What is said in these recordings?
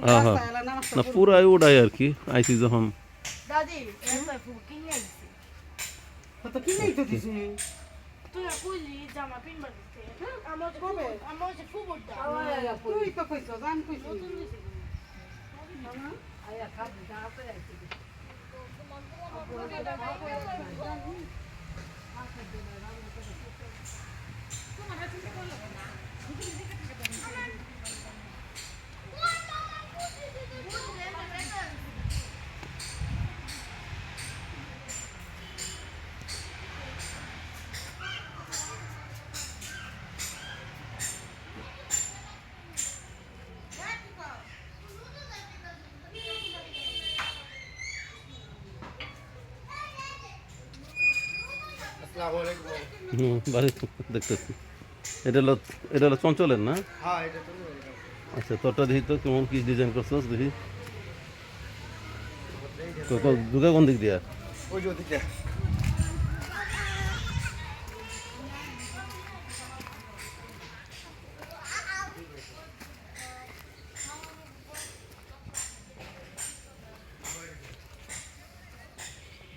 হ্যাঁ হ্যাঁ না পুরাই ওটাই আর কি আইসি যখন দাদি এটা ফুল কিনে আইছি তো কি নেই তো দিছি তুই কইলি জামা পিনবা দিতে আমার যে ফুবর দা তুই তো কইছো জান কইছো আয়া খাদ দা করে আইছি বাড়ি দেখতেছি এটা হলো চঞ্চলের না আচ্ছা তোরটা দেখি তো কেমন কি ডিজাইন করছস দেখি দুর্গা কোন দিক দিয়া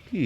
কি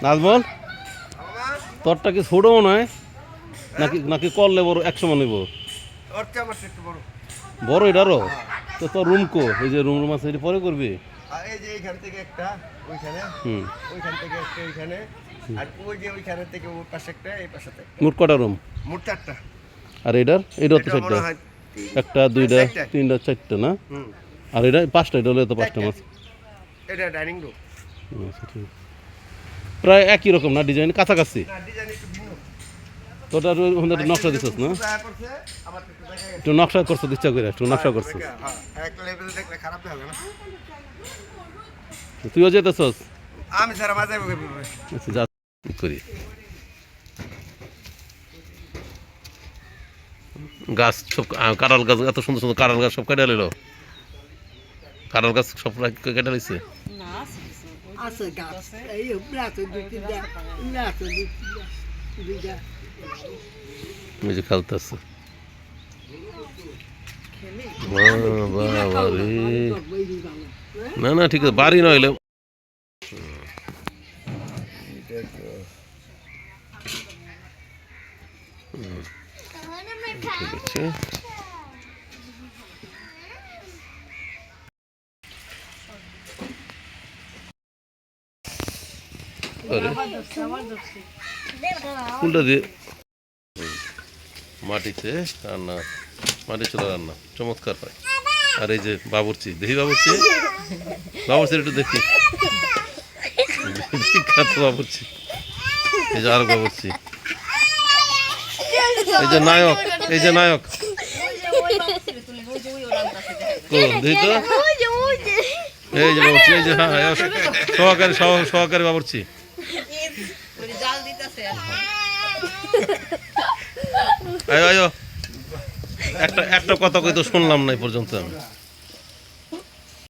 নাজমল তোরটা কি ছোট মনে হয় নাকি নাকি করলে বড় 100 মনে নিব বড় এটারও তো তোর রুম কো এই যে রুম আছে এটা পরে করবি এই যে এইখান থেকে একটা ওইখানে ওইখান থেকে একটা ওইখানে আর ওই যে ওইখানে থেকে ওই পাশে একটা এই পাশে একটা মোট কটা রুম মোট চারটা আর এটার তো চারটা একটা দুইটা তিনটা চারটা না আর এটা পাঁচটা এটা হলে তো পাঁচটা মাছ এটা ডাইনিং রুম আচ্ছা ঠিক প্রায় একই রকম না ডিজাইন কাছাকাছি না ডিজাইন একটু ভিন্ন তোটা নকশা দিছিস না দয়া করছে আবার একটু জায়গায় একটু নকশা করছো ইচ্ছা করে একটু নকশা করছো হ্যাঁ এক লেভেল দেখলে খারাপ হবে না তুইও যেতেছস আমি সারা মাঝে আচ্ছা যা করি গাছ সব কাঁঠাল গাছ এত সুন্দর সুন্দর কাঁঠাল গাছ সব কেটে নিল কাঁঠাল গাছ সব কেটে নিচ্ছে আছে গাছ এই ব্লাটো দুইটা দুইটা এই যে খেলতেছে না না ঠিক আছে বাড়ি নইলে ঠিক আছে ফুলটা দিয়ে মাটিতে রান্না মাটি চলে রান্না চমৎকার হয় আর এই যে বাবুর্চি দেখি বাবুর্চি একটু দেখি বাবুর্চি এই যে আরো বাবুর্চি এই যে নায়ক দেখি তো এই যে বাবুর্চি এই যে হ্যাঁ সহকারী বাবুর্চি আয়ো একটা কথা কই তো শুনলাম না এই পর্যন্ত আমি